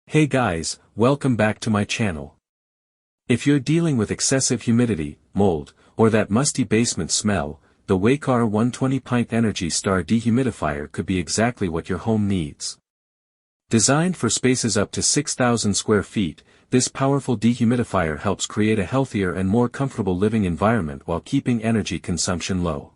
Hey guys, welcome back to my channel. If you're dealing with excessive humidity, mold, or that musty basement smell, the Wacar 120 pint Energy Star dehumidifier could be exactly what your home needs. Designed for spaces up to 6,000 square feet, this powerful dehumidifier helps create a healthier and more comfortable living environment while keeping energy consumption low.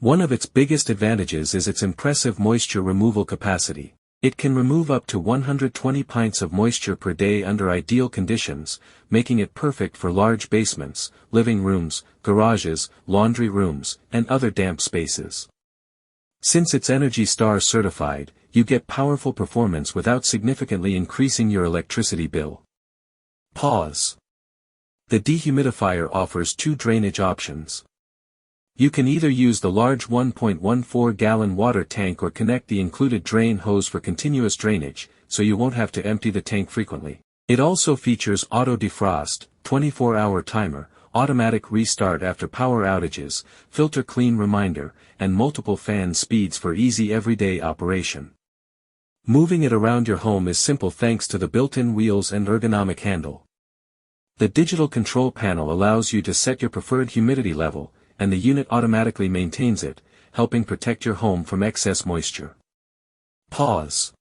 One of its biggest advantages is its impressive moisture removal capacity. It can remove up to 120 pints of moisture per day under ideal conditions, making it perfect for large basements, living rooms, garages, laundry rooms, and other damp spaces. Since it's Energy Star certified, you get powerful performance without significantly increasing your electricity bill. Pause. The dehumidifier offers two drainage options. You can either use the large 1.14-gallon water tank or connect the included drain hose for continuous drainage, so you won't have to empty the tank frequently. It also features auto defrost, 24-hour timer, automatic restart after power outages, filter clean reminder, and multiple fan speeds for easy everyday operation. Moving it around your home is simple thanks to the built-in wheels and ergonomic handle. The digital control panel allows you to set your preferred humidity level, and the unit automatically maintains it, helping protect your home from excess moisture. Pause.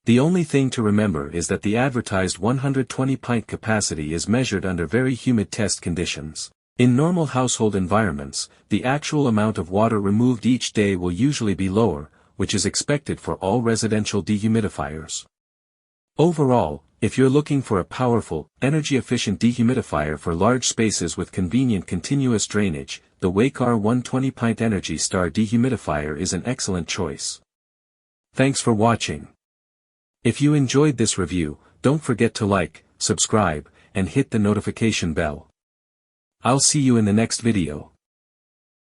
The only thing to remember is that the advertised 120 pint capacity is measured under very humid test conditions. In normal household environments, the actual amount of water removed each day will usually be lower, which is expected for all residential dehumidifiers. Overall, if you're looking for a powerful, energy-efficient dehumidifier for large spaces with convenient continuous drainage, the Wacar 120 pint Energy Star dehumidifier is an excellent choice. Thanks for watching. If you enjoyed this review, don't forget to like, subscribe, and hit the notification bell. I'll see you in the next video.